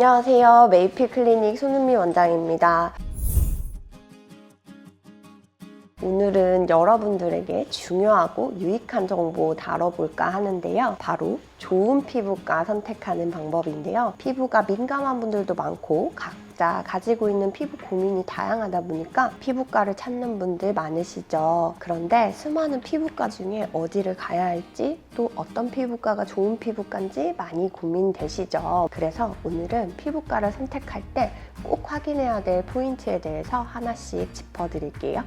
안녕하세요. 메이필 클리닉 손은미 원장입니다. 오늘은 여러분들에게 중요하고 유익한 정보 다뤄볼까 하는데요. 바로 좋은 피부과 선택하는 방법인데요. 피부가 민감한 분들도 많고 각자 가지고 있는 피부 고민이 다양하다 보니까 피부과를 찾는 분들 많으시죠. 그런데 수많은 피부과 중에 어디를 가야 할지 또 어떤 피부과가 좋은 피부과인지 많이 고민되시죠. 그래서 오늘은 피부과를 선택할 때 꼭 확인해야 될 포인트에 대해서 하나씩 짚어드릴게요.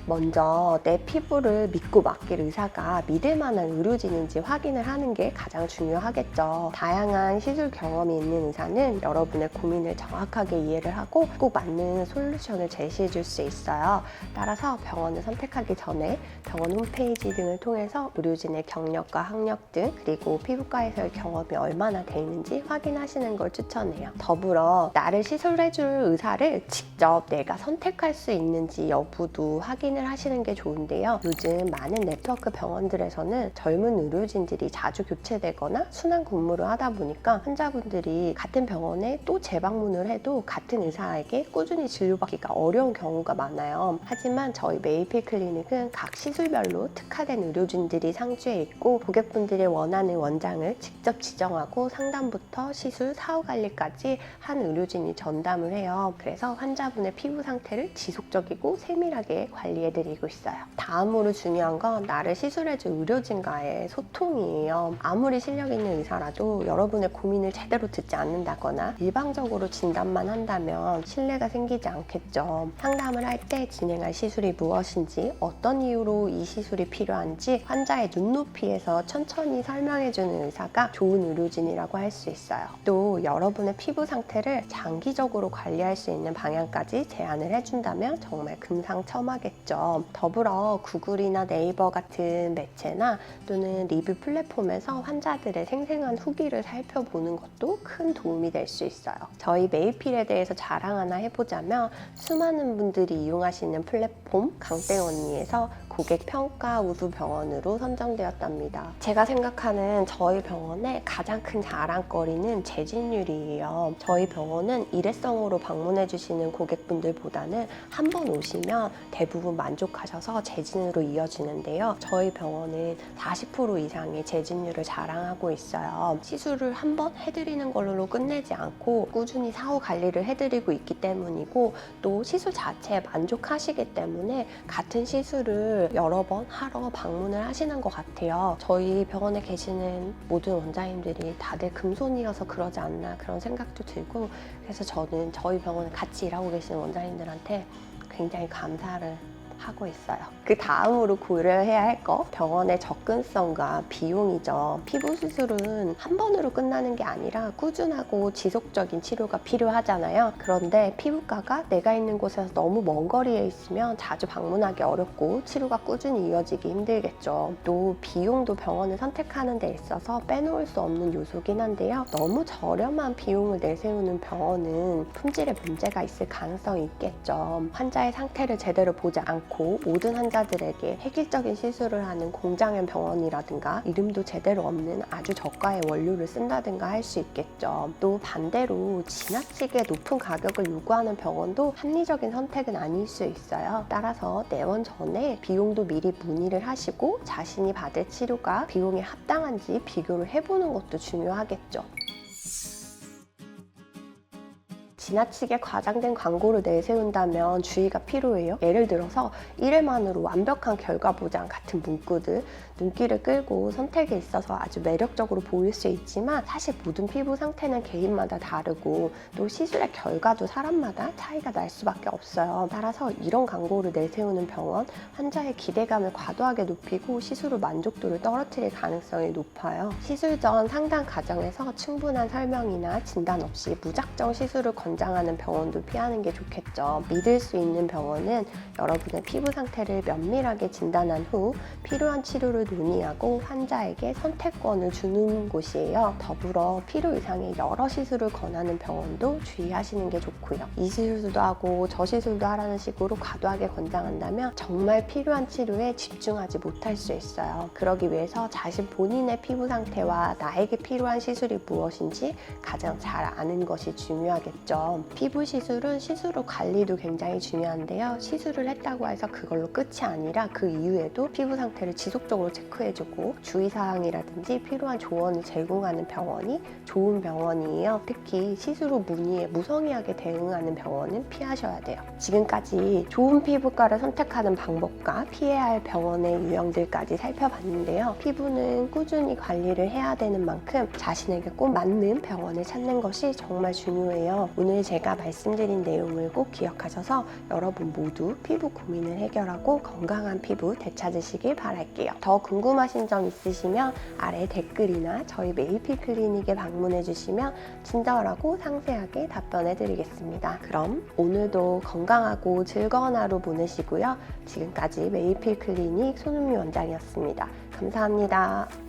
먼저 내 피부를 믿고 맡길 의사가 믿을 만한 의료진인지 확인을 하는 게 가장 중요하겠죠. 다양한 시술 경험이 있는 의사는 여러분의 고민을 정확하게 이해를 하고 꼭 맞는 솔루션을 제시해 줄 수 있어요. 따라서 병원을 선택하기 전에 병원 홈페이지 등을 통해서 의료진의 경력과 학력 등 그리고 피부과에서의 경험이 얼마나 돼 있는지 확인하시는 걸 추천해요. 더불어 나를 시술해줄 의사를 직접 내가 선택할 수 있는지 여부도 확인을 하시는 게 좋은데요. 요즘 많은 네트워크 병원들에서는 젊은 의료진들이 자주 교체되거나 순환 근무를 하다 보니까 환자분들이 같은 병원에 또 재방문을 해도 같은 의사에게 꾸준히 진료받기가 어려운 경우가 많아요. 하지만 저희 메이필 클리닉은 각 시술별로 특화된 의료진들이 상주해 있고 고객분들이 원하는 원장을 직접 지정하고 상담부터 시술, 사후 관리까지 한 의료진이 전담을 해요. 그래서 환자분의 피부 상태를 지속적이고 세밀하게 관리해드리고 있어요. 다음으로 중요한 건 나를 시술해줄 의료진과의 소통이에요. 아무리 실력 있는 의사라도 여러분의 고민을 제대로 듣지 않는다거나 일방적으로 진단만 한다면 신뢰가 생기지 않겠죠. 상담을 할 때 진행할 시술이 무엇인지, 어떤 이유로 이 시술이 필요한지 환자의 눈높이에서 천천히 설명해주는 의사가 좋은 의료진이라고 할 수 있어요. 또 여러분의 피부 상태를 장기적으로 관리할 수 있는 방향까지 제안을 해준다면 정말 금상첨화겠죠. 더불어 구글이나 네이버 같은 매체나 또는 리뷰 플랫폼에서 환자들의 생생한 후기를 살펴보는 것도 큰 도움이 될 수 있어요. 저희 메이필에 대해서 자랑 하나 해보자면 수많은 분들이 이용하시는 플랫폼 강땡언니에서 고객 평가 우수 병원으로 선정되었답니다. 제가 생각하는 저희 병원의 가장 큰 자랑거리는 재진율이에요. 저희 병원은 일회성으로 방문해 주시는 고객분들보다는 한 번 오시면 대부분 만족하셔서 재진으로 이어지는데요. 저희 병원은 40% 이상의 재진율을 자랑하고 있어요. 시술을 한 번 해드리는 걸로 끝내지 않고 꾸준히 사후 관리를 해드리고 있기 때문이고 또 시술 자체에 만족하시기 때문에 같은 시술을 여러 번 하러 방문을 하시는 것 같아요. 저희 병원에 계시는 모든 원장님들이 다들 금손이어서 그러지 않나 그런 생각도 들고 그래서 저는 저희 병원에 같이 일하고 계시는 원장님들한테 굉장히 감사를 하고 있어요. 그 다음으로 고려해야 할 거 병원의 접근성과 비용이죠. 피부 수술은 한 번으로 끝나는 게 아니라 꾸준하고 지속적인 치료가 필요하잖아요. 그런데 피부과가 내가 있는 곳에서 너무 먼 거리에 있으면 자주 방문하기 어렵고 치료가 꾸준히 이어지기 힘들겠죠. 또 비용도 병원을 선택하는 데 있어서 빼놓을 수 없는 요소긴 한데요. 너무 저렴한 비용을 내세우는 병원은 품질에 문제가 있을 가능성이 있겠죠. 환자의 상태를 제대로 보지 않고 모든 환자들에게 획일적인 시술을 하는 공장형 병원이라든가 이름도 제대로 없는 아주 저가의 원료를 쓴다든가 할 수 있겠죠. 또 반대로 지나치게 높은 가격을 요구하는 병원도 합리적인 선택은 아닐 수 있어요. 따라서 내원 전에 비용도 미리 문의를 하시고 자신이 받을 치료가 비용에 합당한지 비교를 해보는 것도 중요하겠죠. 지나치게 과장된 광고를 내세운다면 주의가 필요해요. 예를 들어서 1회만으로 완벽한 결과 보장 같은 문구들, 눈길을 끌고 선택에 있어서 아주 매력적으로 보일 수 있지만 사실 모든 피부 상태는 개인마다 다르고 또 시술의 결과도 사람마다 차이가 날 수밖에 없어요. 따라서 이런 광고를 내세우는 병원, 환자의 기대감을 과도하게 높이고 시술 후 만족도를 떨어뜨릴 가능성이 높아요. 시술 전 상담 과정에서 충분한 설명이나 진단 없이 무작정 시술을 권장하는 보장하는 병원도 피하는 게 좋겠죠. 믿을 수 있는 병원은 여러분의 피부 상태를 면밀하게 진단한 후 필요한 치료를 논의하고 환자에게 선택권을 주는 곳이에요. 더불어 필요 이상의 여러 시술을 권하는 병원도 주의하시는 게 좋고요. 이 시술도 하고 저 시술도 하라는 식으로 과도하게 권장한다면 정말 필요한 치료에 집중하지 못할 수 있어요. 그러기 위해서 자신 본인의 피부 상태와 나에게 필요한 시술이 무엇인지 가장 잘 아는 것이 중요하겠죠. 피부 시술은 시술 후 관리도 굉장히 중요한데요. 시술을 했다고 해서 그걸로 끝이 아니라 그 이후에도 피부 상태를 지속적으로 체크해주고 주의사항이라든지 필요한 조언을 제공하는 병원이 좋은 병원이에요. 특히 시술 후 문의에 무성의하게 대응하는 병원은 피하셔야 돼요. 지금까지 좋은 피부과를 선택하는 방법과 피해야 할 병원의 유형들까지 살펴봤는데요. 피부는 꾸준히 관리를 해야 되는 만큼 자신에게 꼭 맞는 병원을 찾는 것이 정말 중요해요. 오늘 제가 말씀드린 내용을 꼭 기억하셔서 여러분 모두 피부 고민을 해결하고 건강한 피부 되찾으시길 바랄게요. 더 궁금하신 점 있으시면 아래 댓글이나 저희 메이필 클리닉에 방문해 주시면 친절하고 상세하게 답변해 드리겠습니다. 그럼 오늘도 건강하고 즐거운 하루 보내시고요. 지금까지 메이필 클리닉 손은미 원장이었습니다. 감사합니다.